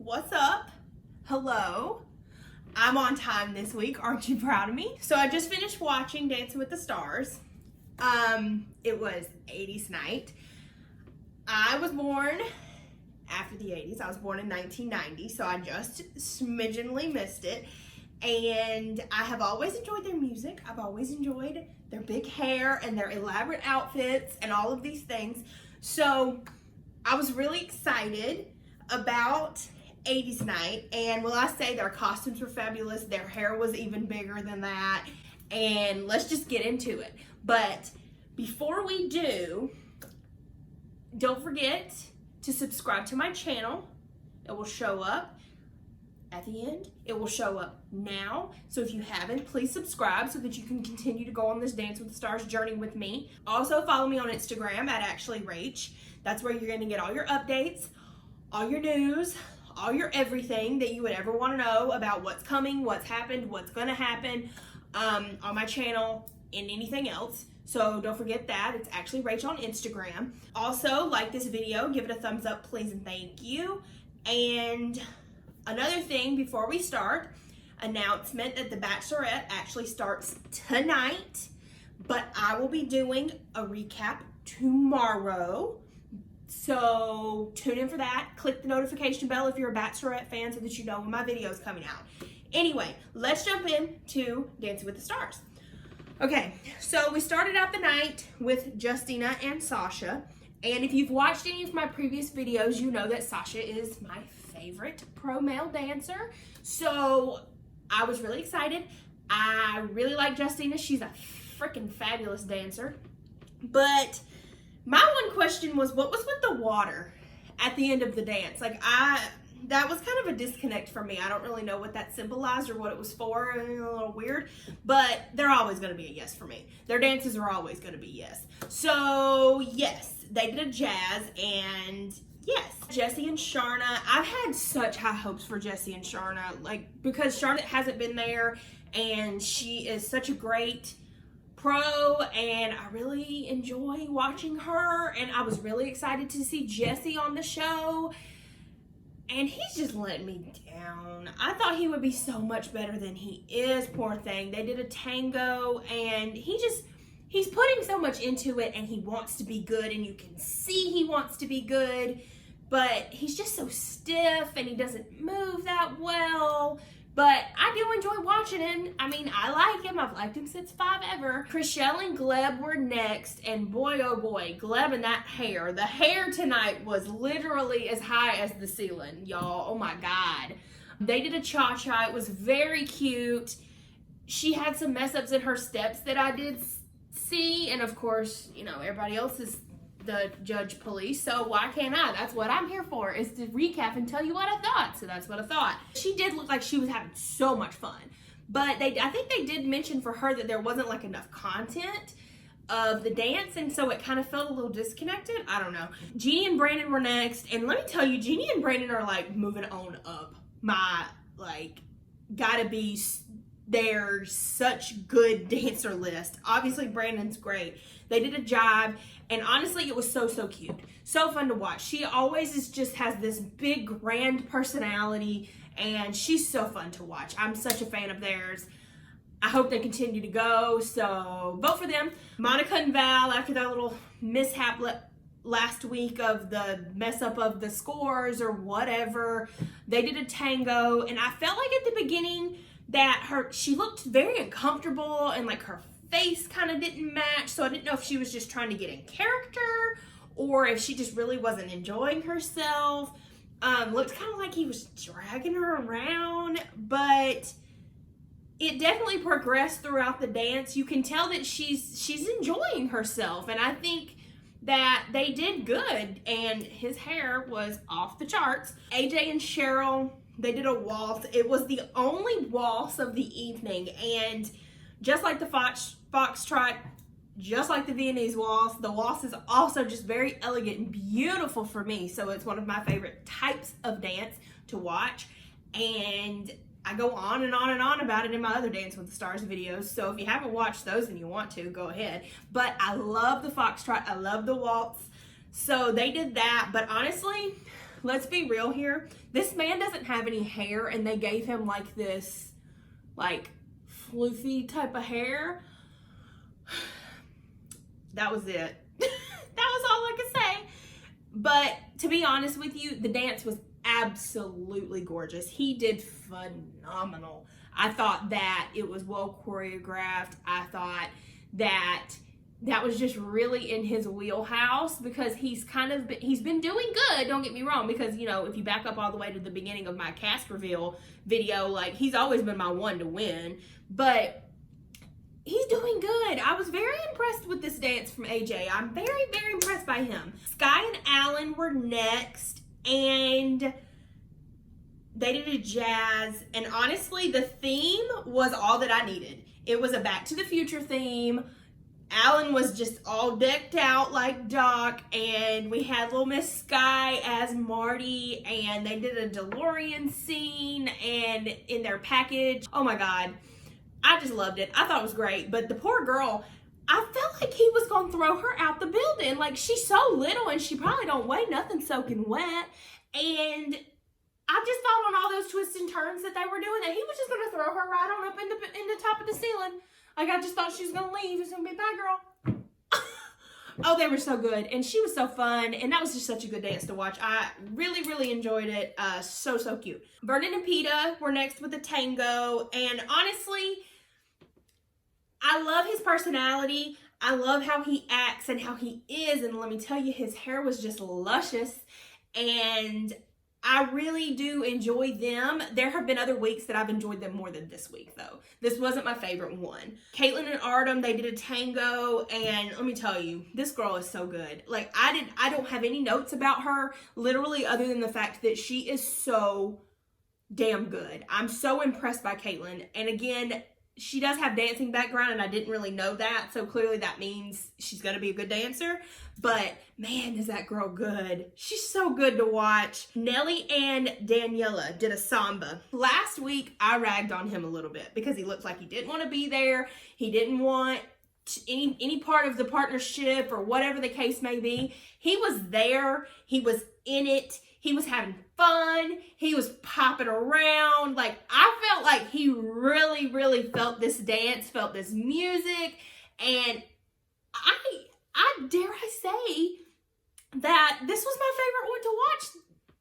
What's up? Hello. I'm on time this week. Aren't you proud of me? So I just finished watching Dancing with the Stars. It was 80s night. I was born after the 80s. I was born in 1990, so I just smidgenly missed it. And I have always enjoyed their music. I've always enjoyed their big hair and their elaborate outfits and all of these things. So I was really excited about 80s night, and will I say their costumes were fabulous, their hair was even bigger than that, and let's just get into it. But before we do, don't forget to subscribe to my channel. It will show up at the end. It will show up now. So if you haven't, please subscribe so that you can continue to go on this Dance with the Stars journey with me. Also follow me on Instagram at @ActuallyRach. That's where you're going to get all your updates, all your news, all your everything that you would ever want to know about what's coming, what's happened, what's going to happen on my channel and anything else. So don't forget that. It's actually Rach on Instagram. Also, like this video, give it a thumbs up, please, and thank you. And another thing before we start, announcement that The Bachelorette actually starts tonight, but I will be doing a recap tomorrow. So tune in for that. Click the notification bell if you're a Bachelorette fan so that you know when my video is coming out. Anyway, let's jump into Dancing with the Stars. Okay, so we started out the night with Justina and Sasha. And if you've watched any of my previous videos, you know that Sasha is my favorite pro male dancer. So I was really excited. I really like Justina. She's a freaking fabulous dancer. But my one question was, what was with the water at the end of the dance? That was kind of a disconnect for me. I don't really know what that symbolized or what it was for. A little weird, but they're always going to be a yes for me. Their dances are always going to be yes. So yes, they did a jazz, and yes, Jessie and Sharna. I've had such high hopes for Jessie and Sharna, because Sharna hasn't been there, and she is such a great pro, and I really enjoy watching her, and I was really excited to see Jessie on the show, and he's just letting me down. I thought he would be so much better than he is, poor thing. They did a tango, and he's putting so much into it, and he wants to be good, and you can see he wants to be good, but he's just so stiff, and he doesn't move that well. But I do enjoy watching him. I mean, I like him. I've liked him since 5 ever. Christelle and Gleb were next, and boy, oh boy, Gleb and that hair. The hair tonight was literally as high as the ceiling, y'all. Oh my God. They did a cha-cha. It was very cute. She had some mess-ups in her steps that I did see, and of course, you know, everybody else is the judge police, so why can't I? That's what I'm here for, is to recap and tell you what I thought. So that's what I thought. She did look like she was having so much fun, but I think they did mention for her that there wasn't like enough content of the dance, and so it kind of felt a little disconnected. I don't know. Genie and Brandon were next, and let me tell you, Genie and Brandon are like moving on up my gotta be their such good dancer list. Obviously Brandon's great. They did a jive, and honestly it was so cute, so fun to watch. She always just has this big grand personality, and she's so fun to watch. I'm such a fan of theirs. I hope they continue to go, so vote for them. Monica and Val, after that little mishap last week of the mess up of the scores or whatever, they did a tango, and I felt like at the beginning that she looked very uncomfortable, and like her face kind of didn't match, so I didn't know if she was just trying to get in character or if she just really wasn't enjoying herself. Looked kind of like he was dragging her around, but it definitely progressed throughout the dance. You can tell that she's enjoying herself, and I think that they did good, and his hair was off the charts. AJ and Cheryl, they did a waltz. It was the only waltz of the evening, and just like the foxtrot, just like the Viennese waltz, the waltz is also just very elegant and beautiful for me. So it's one of my favorite types of dance to watch. And I go on and on and on about it in my other Dance with the Stars videos. So if you haven't watched those and you want to, go ahead. But I love the foxtrot. I love the waltz. So they did that. But honestly, let's be real here. This man doesn't have any hair, and they gave him like this, like, floofy type of hair. That was it. That was all I could say. But to be honest with you, the dance was absolutely gorgeous. He did phenomenal. I thought that it was well choreographed. I thought that was just really in his wheelhouse, because he's been doing good, don't get me wrong, because, you know, if you back up all the way to the beginning of my cast reveal video, like, he's always been my one to win, but he's doing good. I was very impressed with this dance from AJ. I'm very, very impressed by him. Sky and Alan were next, and they did a jazz, and honestly, the theme was all that I needed. It was a Back to the Future theme. Alan was just all decked out like Doc, and we had little Miss Sky as Marty, and they did a DeLorean scene, and in their package. Oh my God, I just loved it. I thought it was great, but the poor girl, I felt like he was gonna throw her out the building. Like, she's so little, and she probably don't weigh nothing soaking wet, and I just thought on all those twists and turns that they were doing that he was just gonna throw her right on up in the top of the ceiling. Like, I just thought she was gonna leave. It's gonna be bye, girl. Oh, they were so good, and she was so fun, and that was just such a good dance to watch. I really, really enjoyed it. So cute. Vernon and Peeta were next with the tango, and honestly, I love his personality. I love how he acts and how he is, and let me tell you, his hair was just luscious, and I really do enjoy them. There have been other weeks that I've enjoyed them more than this week, though. This wasn't my favorite one. Kaitlyn and Artem, they did a tango, and let me tell you, this girl is so good. Like, I don't have any notes about her, literally, other than the fact that she is so damn good. I'm so impressed by Kaitlyn, and again, she does have dancing background, and I didn't really know that, so clearly that means she's gonna be a good dancer. But man, is that girl good. She's so good to watch. Nelly and Daniela did a samba. Last week, I ragged on him a little bit because he looked like he didn't want to be there. He didn't want any part of the partnership or whatever the case may be. He was there. He was in it. He was having fun. He was popping around. Like, I felt like he really, really felt this dance, felt this music. And I dare I say that this was my favorite one to watch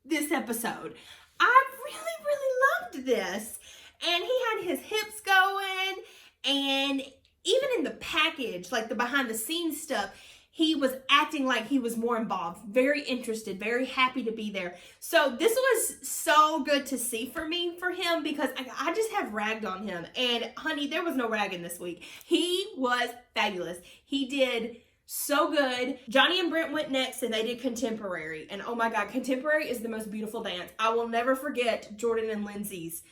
this episode. I really, really loved this. And he had his hips going, and even in the package, like the behind the scenes stuff, he was acting like he was more involved, very interested, very happy to be there. So this was so good to see for him, because I just have ragged on him. And honey, there was no ragging this week. He was fabulous. He did so good. Johnny and Brent went next, and they did contemporary. And oh my God, contemporary is the most beautiful dance. I will never forget Jordan and Lindsay's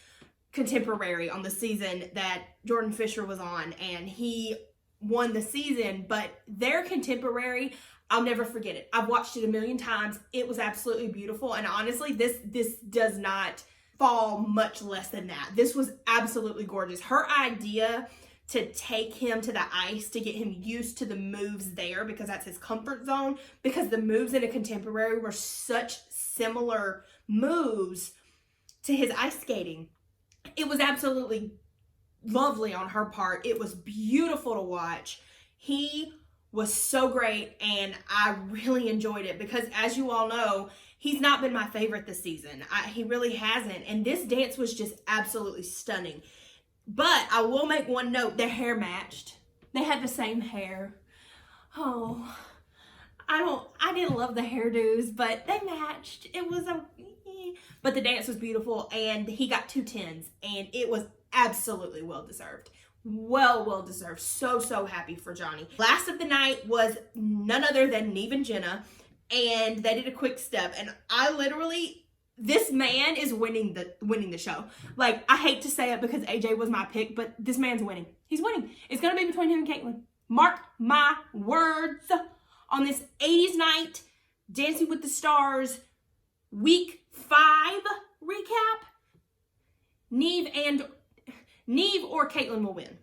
contemporary on the season that Jordan Fisher was on, and he won the season. But their contemporary, I'll never forget it. I've watched it a million times. It was absolutely beautiful, and honestly, this does not fall much less than that. This was absolutely gorgeous. Her idea to take him to the ice, to get him used to the moves there, because that's his comfort zone, because the moves in a contemporary were such similar moves to his ice skating. It was absolutely lovely on her part. It was beautiful to watch. He was so great, and I really enjoyed it, because as you all know, he's not been my favorite this season. He really hasn't, and this dance was just absolutely stunning. But I will make one note, their hair matched. They had the same hair. Oh, I didn't love the hairdos, but they matched. It was but the dance was beautiful, and he got 2 10s, and it was absolutely well deserved. Well deserved. So happy for Johnny. Last of the night was none other than Neve and Jenna, and they did a quick step, and I literally, this man is winning the show. Like, I hate to say it because AJ was my pick, but this man's winning. He's winning. It's going to be between him and Kaitlyn. Mark my words. On this 80s night, Dancing with the Stars, week 5 recap, Neve or Kaitlyn will win.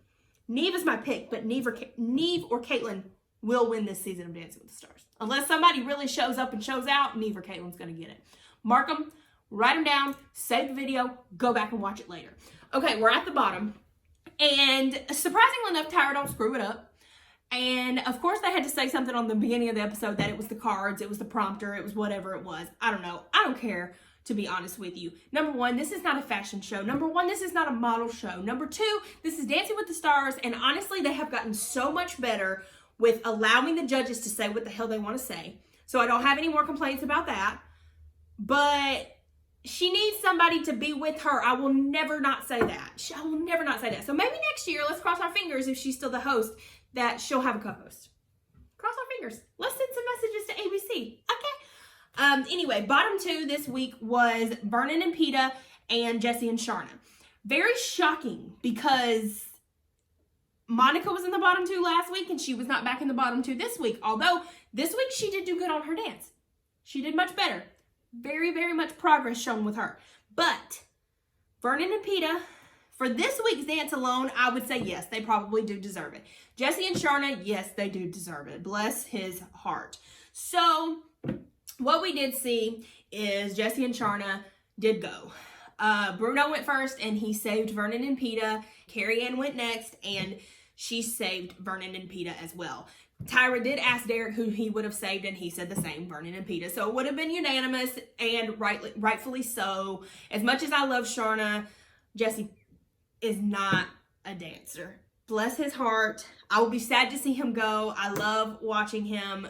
Neve is my pick, but Neve or Kaitlyn will win this season of Dancing with the Stars. Unless somebody really shows up and shows out, Neve or Kaitlyn's going to get it. Mark them, write them down, save the video, go back and watch it later. Okay, we're at the bottom. And surprisingly enough, Tyra don't screw it up. And of course they had to say something on the beginning of the episode that it was the cards, it was the prompter, it was whatever it was. I don't know. I don't care, to be honest with you. Number one, this is not a fashion show. Number one, this is not a model show. Number two, this is Dancing with the Stars. And honestly, they have gotten so much better with allowing the judges to say what the hell they want to say. So I don't have any more complaints about that. But she needs somebody to be with her. I will never not say that. I will never not say that. So maybe next year, let's cross our fingers if she's still the host, that she'll have a co-host. Cross our fingers. Let's send some messages to ABC. Okay. Anyway, bottom two this week was Vernon and Peeta and Jesse and Sharna. Very shocking because Monica was in the bottom two last week and she was not back in the bottom two this week. Although this week she did do good on her dance. She did much better. Very, very much progress shown with her. But Vernon and Peeta, for this week's dance alone, I would say yes, they probably do deserve it. Jesse and Sharna, yes, they do deserve it. Bless his heart. So what we did see is Jesse and Sharna did go. Bruno went first and he saved Vernon and Peeta. Carrie Ann went next and she saved Vernon and Peeta as well. Tyra did ask Derek who he would have saved, and he said the same, Vernon and Peeta. So it would have been unanimous, and rightfully so. As much as I love Sharna, Jesse is not a dancer. Bless his heart. I will be sad to see him go. I love watching him.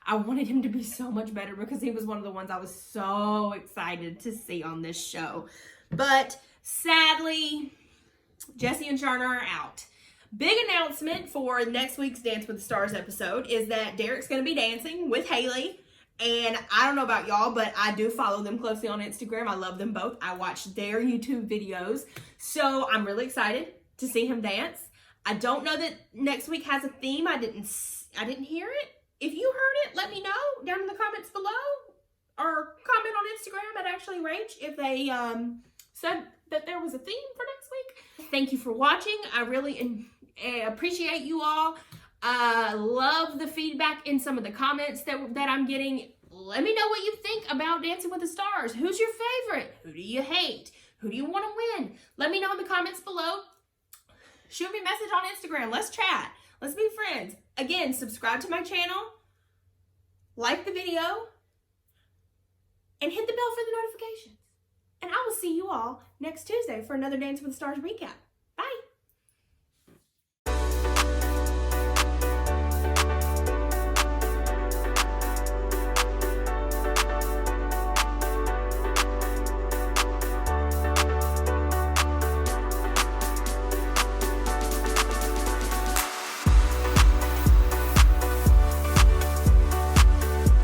I wanted him to be so much better because he was one of the ones I was so excited to see on this show. But sadly, Jesse and Sharna are out. Big announcement for next week's Dance with the Stars episode is that Derek's going to be dancing with Haley. And I don't know about y'all, but I do follow them closely on Instagram. I love them both. I watch their YouTube videos. So I'm really excited to see him dance. I don't know that next week has a theme. I didn't hear it. If you heard it, let me know down in the comments below. Or comment on Instagram at Actually Rach if they said that there was a theme for next week. Thank you for watching. I really appreciate you all. Love the feedback in some of the comments that I'm getting. Let me know what you think about Dancing with the Stars. Who's your favorite? Who do you hate? Who do you want to win? Let me know in the comments below. Shoot me a message on Instagram. Let's chat. Let's be friends. Again, subscribe to my channel, like the video, and hit the bell for the notifications. And I will see you all next Tuesday for another Dance with the Stars recap.